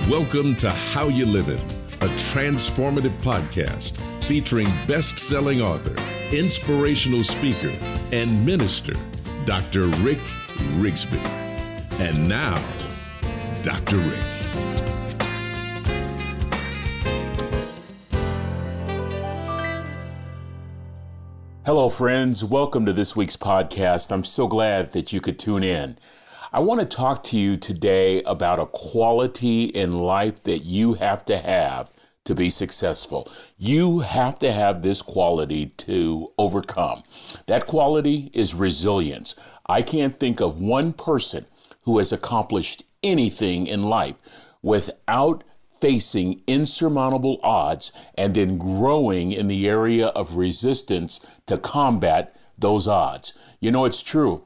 Welcome to How You Livin', a transformative podcast featuring best-selling author, inspirational speaker, and minister, Dr. Rick Rigsby. And now, Dr. Rick. Hello, friends. Welcome to this week's podcast. I'm so glad that you could tune in. I want to talk to you today about a quality in life that you have to be successful. You have to have this quality to overcome. That quality is resilience. I can't think of one person who has accomplished anything in life without facing insurmountable odds and then growing in the area of resistance to combat those odds. You know, it's true.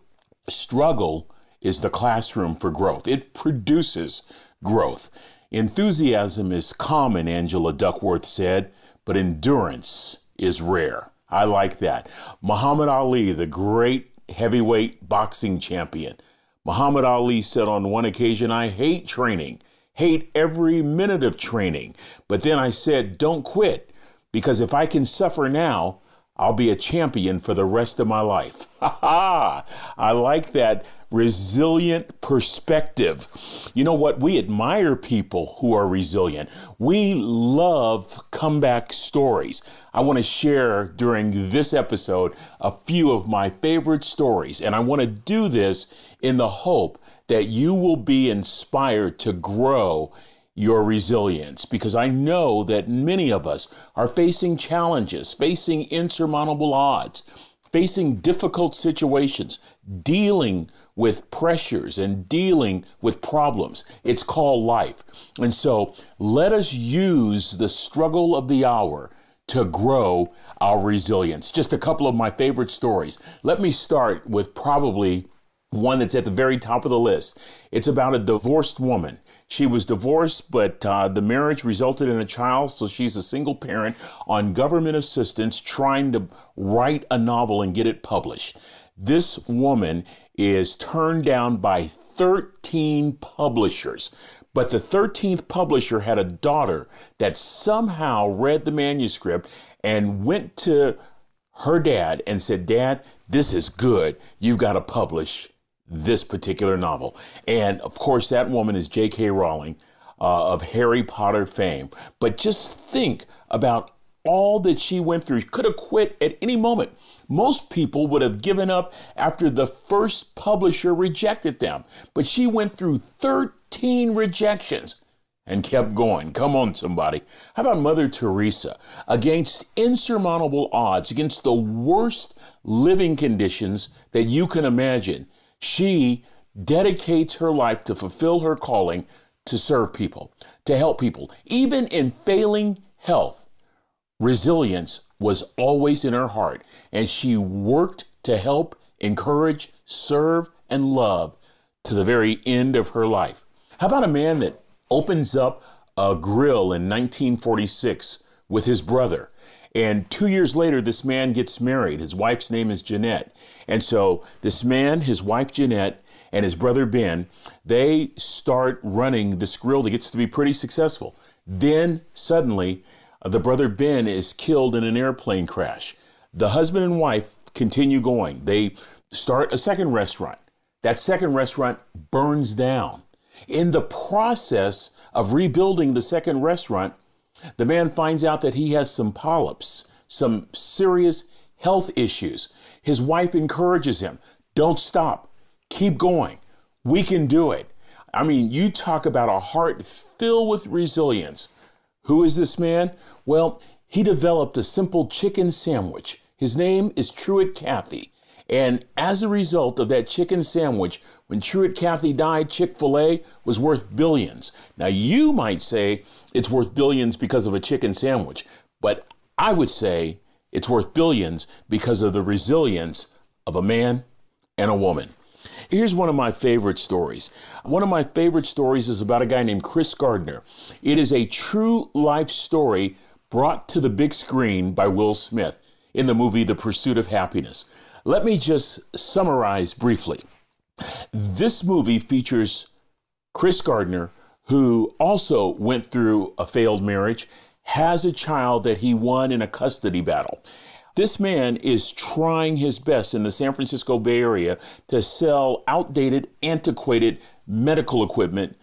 Struggle is the classroom for growth. It produces growth. Enthusiasm is common, Angela Duckworth said, but endurance is rare. I like that. Muhammad Ali, the great heavyweight boxing champion. Muhammad Ali said on one occasion, "I hate training, hate every minute of training. But then I said, don't quit, because if I can suffer now, I'll be a champion for the rest of my life." Ha ha! I like that resilient perspective. You know what? We admire people who are resilient. We love comeback stories. I want to share during this episode a few of my favorite stories, and I want to do this in the hope that you will be inspired to grow your resilience, because I know that many of us are facing challenges, facing insurmountable odds, facing difficult situations, dealing with pressures and dealing with problems. It's called life. And so let us use the struggle of the hour to grow our resilience. Just a couple of my favorite stories. Let me start with probably one that's at the very top of the list. It's about a divorced woman. She was divorced, but the marriage resulted in a child, so she's a single parent on government assistance trying to write a novel and get it published. This woman is turned down by 13 publishers, but the 13th publisher had a daughter that somehow read the manuscript and went to her dad and said, "Dad, this is good. You've got to publish this particular novel." And of course, that woman is J.K. Rowling of Harry Potter fame. But just think about all that she went through. She could have quit at any moment. Most people would have given up after the first publisher rejected them. But she went through 13 rejections and kept going. Come on, somebody. How about Mother Teresa? Against insurmountable odds, against the worst living conditions that you can imagine, she dedicates her life to fulfill her calling to serve people, to help people. Even in failing health, resilience was always in her heart, and she worked to help, encourage, serve, and love to the very end of her life. How about a man that opens up a grill in 1946 with his brother? And 2 years later, this man gets married. His wife's name is Jeanette. And so this man, his wife Jeanette, and his brother Ben, they start running this grill that gets to be pretty successful. Then suddenly, the brother Ben is killed in an airplane crash. The husband and wife continue going. They start a second restaurant. That second restaurant burns down. In the process of rebuilding the second restaurant, the man finds out that he has some polyps, some serious health issues. His wife encourages him, "Don't stop, keep going. We can do it." I mean, you talk about a heart filled with resilience. Who is this man? Well, he developed a simple chicken sandwich. His name is Truett Cathy. And as a result of that chicken sandwich, when Truett Cathy died, Chick-fil-A was worth billions. Now, you might say it's worth billions because of a chicken sandwich, but I would say it's worth billions because of the resilience of a man and a woman. Here's one of my favorite stories. One of my favorite stories is about a guy named Chris Gardner. It is a true life story brought to the big screen by Will Smith in the movie The Pursuit of Happiness. Let me just summarize briefly. This movie features Chris Gardner, who also went through a failed marriage, has a child that he won in a custody battle. This man is trying his best in the San Francisco Bay Area to sell outdated, antiquated medical equipment,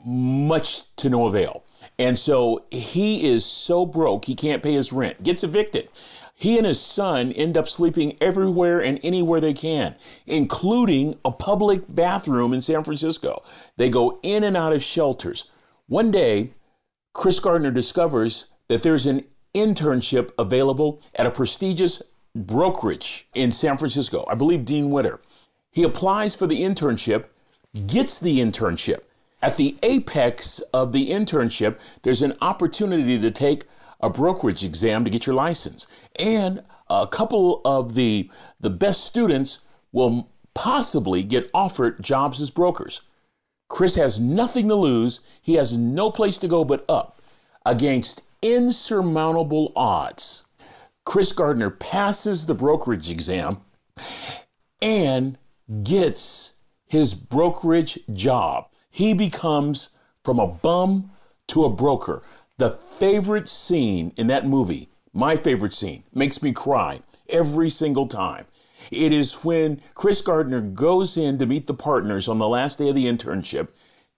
much to no avail. And so he is so broke, he can't pay his rent, gets evicted. He and his son end up sleeping everywhere and anywhere they can, including a public bathroom in San Francisco. They go in and out of shelters. One day, Chris Gardner discovers that there's an internship available at a prestigious brokerage in San Francisco. I believe Dean Witter. He applies for the internship, gets the internship. At the apex of the internship, there's an opportunity to take a brokerage exam to get your license. And a couple of the best students will possibly get offered jobs as brokers. Chris has nothing to lose. He has no place to go but up. Against insurmountable odds, Chris Gardner passes the brokerage exam and gets his brokerage job. He becomes from a bum to a broker. The favorite scene in that movie, my favorite scene, makes me cry every single time. It is when Chris Gardner goes in to meet the partners on the last day of the internship,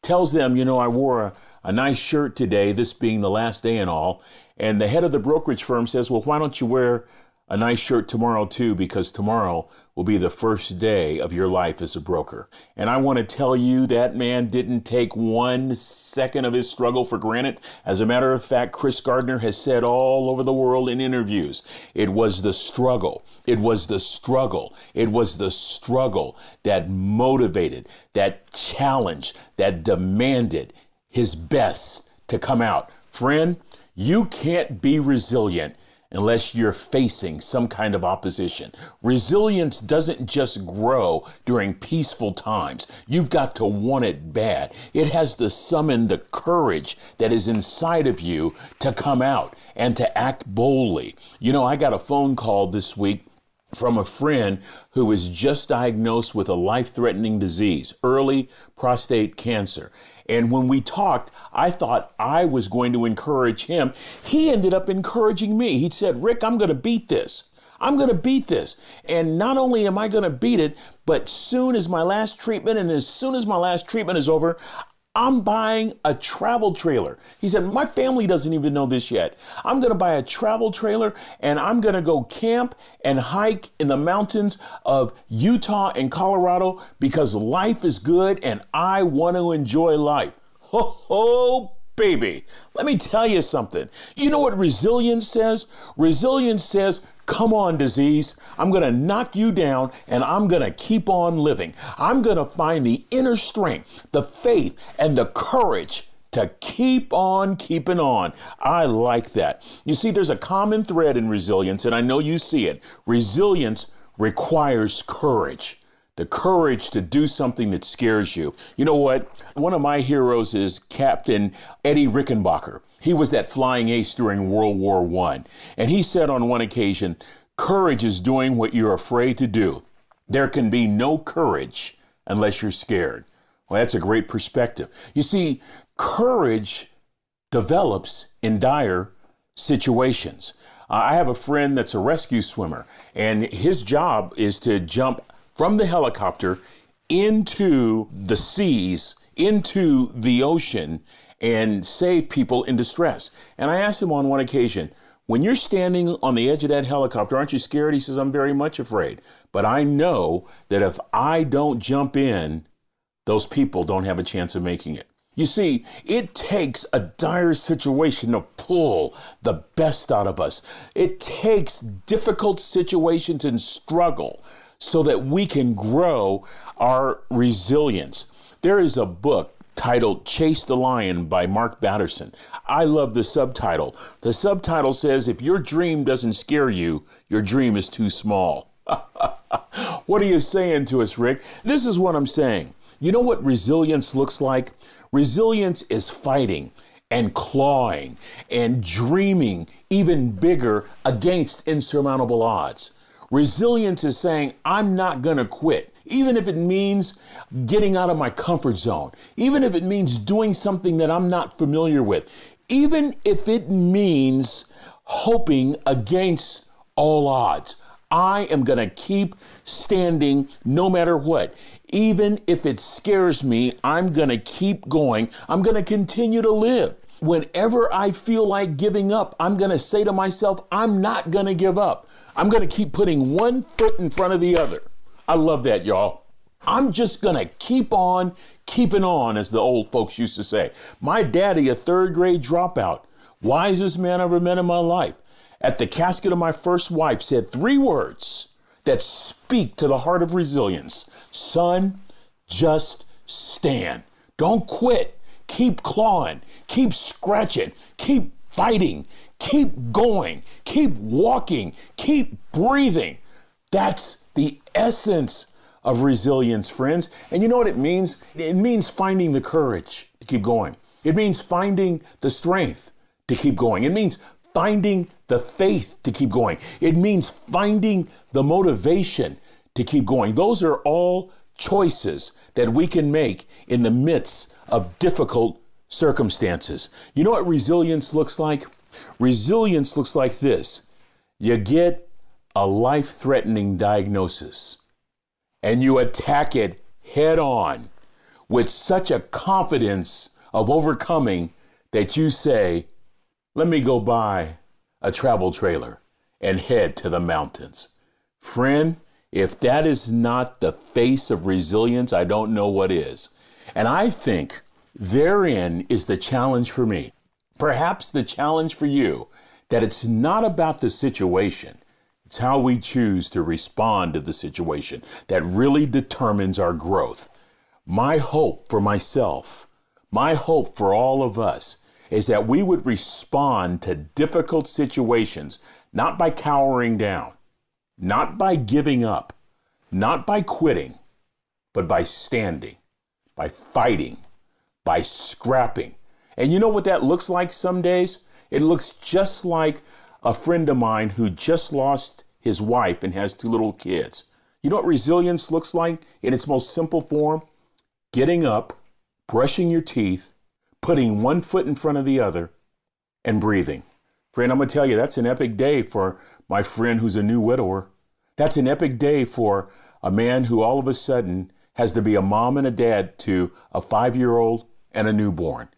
tells them, I wore a nice shirt today, this being the last day and all. And the head of the brokerage firm says, well, why don't you wear a nice shirt tomorrow too, because tomorrow will be the first day of your life as a broker. And I want to tell you that man didn't take 1 second of his struggle for granted. As a matter of fact, Chris Gardner has said all over the world in interviews, it was the struggle. It was the struggle. It was the struggle that motivated, that challenged, that demanded his best to come out. Friend, you can't be resilient unless you're facing some kind of opposition. Resilience doesn't just grow during peaceful times. You've got to want it bad. It has to summon the courage that is inside of you to come out and to act boldly. I got a phone call this week from a friend who was just diagnosed with a life-threatening disease, early prostate cancer. And when we talked, I thought I was going to encourage him. He ended up encouraging me. He said, Rick, I'm going to beat this. I'm going to beat this. And not only am I going to beat it, but soon as my last treatment, and as soon as my last treatment is over, I'm buying a travel trailer. He said, my family doesn't even know this yet. I'm going to buy a travel trailer and I'm going to go camp and hike in the mountains of Utah and Colorado because life is good and I want to enjoy life. Ho, ho, baby. Let me tell you something. You know what resilience says? Resilience says, come on, disease. I'm going to knock you down and I'm going to keep on living. I'm going to find the inner strength, the faith, and the courage to keep on keeping on. I like that. You see, there's a common thread in resilience, and I know you see it. Resilience requires courage. The courage to do something that scares you. You know what? One of my heroes is Captain Eddie Rickenbacker. He was that flying ace during World War I. And he said on one occasion, courage is doing what you're afraid to do. There can be no courage unless you're scared. Well, that's a great perspective. You see, courage develops in dire situations. I have a friend that's a rescue swimmer, and his job is to jump from the helicopter into the seas, into the ocean, and save people in distress. And I asked him on one occasion, when you're standing on the edge of that helicopter, aren't you scared? He says, I'm very much afraid. But I know that if I don't jump in, those people don't have a chance of making it. You see, it takes a dire situation to pull the best out of us. It takes difficult situations and struggle so that we can grow our resilience. There is a book titled Chase the Lion by Mark Batterson. I love the subtitle. The subtitle says, if your dream doesn't scare you, your dream is too small. What are you saying to us, Rick? This is what I'm saying. You know what resilience looks like? Resilience is fighting and clawing and dreaming even bigger against insurmountable odds. Resilience is saying, I'm not going to quit. even if it means getting out of my comfort zone, even if it means doing something that I'm not familiar with, even if it means hoping against all odds. I am going to keep standing no matter what. Even if it scares me, I'm going to keep going. I'm going to continue to live. Whenever I feel like giving up, I'm going to say to myself, I'm not going to give up. I'm going to keep putting one foot in front of the other. I love that, y'all. I'm just going to keep on keeping on, as the old folks used to say. My daddy, a third grade dropout, wisest man I ever met in my life, at the casket of my first wife said 3 words that speak to the heart of resilience. Son, just stand. Don't quit. Keep clawing. Keep scratching. Keep fighting. Keep going. Keep walking. Keep breathing. That's the essence of resilience, friends. And you know what it means? It means finding the courage to keep going. It means finding the strength to keep going. It means finding the faith to keep going. It means finding the motivation to keep going. Those are all choices that we can make in the midst of difficult circumstances. You know what resilience looks like? Resilience looks like this. You get a life-threatening diagnosis and you attack it head on with such a confidence of overcoming that you say, let me go buy a travel trailer and head to the mountains. Friend, if that is not the face of resilience, I don't know what is. And I think therein is the challenge for me. Perhaps the challenge for you, that it's not about the situation. It's how we choose to respond to the situation that really determines our growth. My hope for myself, my hope for all of us, is that we would respond to difficult situations, not by cowering down, not by giving up, not by quitting, but by standing, by fighting, by scrapping. And you know what that looks like some days? It looks just like a friend of mine who just lost his wife and has 2 little kids. You know what resilience looks like in its most simple form? Getting up, brushing your teeth, putting one foot in front of the other, and breathing. Friend, I'm going to tell you, that's an epic day for my friend who's a new widower. That's an epic day for a man who all of a sudden has to be a mom and a dad to a 5-year-old and a newborn.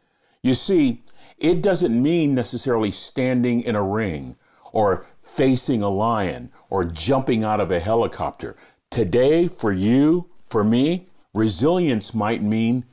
You see, it doesn't mean necessarily standing in a ring or facing a lion or jumping out of a helicopter. Today, for you, for me, resilience might mean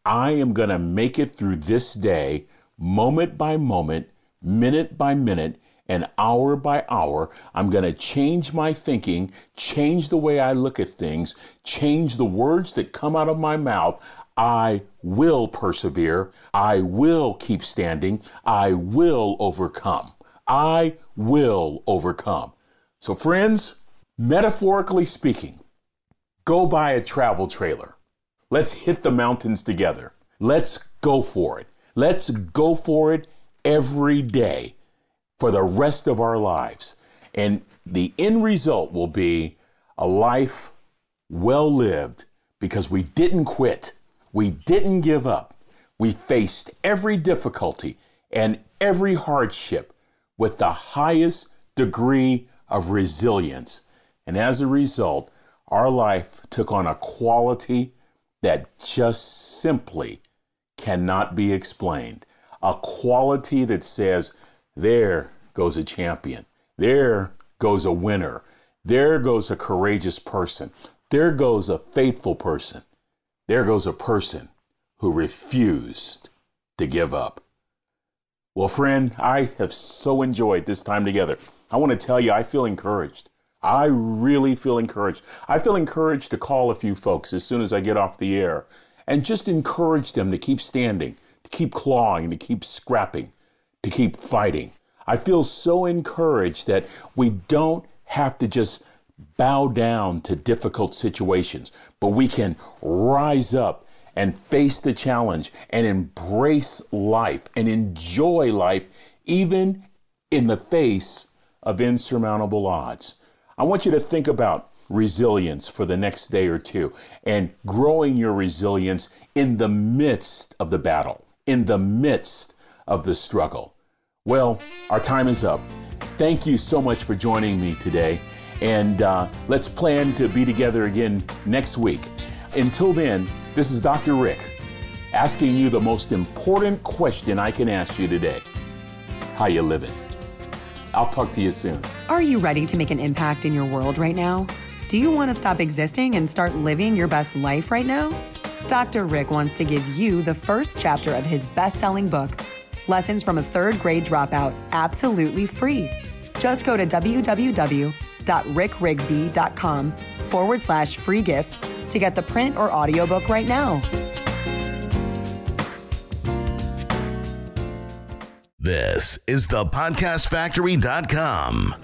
I am going to make it through this day, moment by moment, minute by minute, and hour by hour. I'm going to change my thinking, change the way I look at things, change the words that come out of my mouth. I will persevere. I will keep standing. I will overcome. I will overcome. So friends, metaphorically speaking, go buy a travel trailer. Let's hit the mountains together. Let's go for it. Let's go for it every day for the rest of our lives. And the end result will be a life well lived because we didn't quit. We didn't give up. We faced every difficulty and every hardship with the highest degree of resilience. And as a result, our life took on a quality that just simply cannot be explained. A quality that says, there goes a champion. There goes a winner. There goes a courageous person. There goes a faithful person. There goes a person who refused to give up. Well, friend, I have so enjoyed this time together. I want to tell you, I feel encouraged. I really feel encouraged. I feel encouraged to call a few folks as soon as I get off the air and just encourage them to keep standing, to keep clawing, to keep scrapping, to keep fighting. I feel so encouraged that we don't have to just bow down to difficult situations, but we can rise up and face the challenge and embrace life and enjoy life even in the face of insurmountable odds. I want you to think about resilience for the next day or two and growing your resilience in the midst of the battle, in the midst of the struggle. Well, our time is up. Thank you so much for joining me today. And let's plan to be together again next week. Until then, this is Dr. Rick asking you the most important question I can ask you today. How you living? I'll talk to you soon. Are you ready to make an impact in your world right now? Do you want to stop existing and start living your best life right now? Dr. Rick wants to give you the first chapter of his best-selling book, Lessons from a Third Grade Dropout, absolutely free. Just go to www.rickriggsby.com/free gift to get the print or audiobook right now. This is thepodcastfactory.com.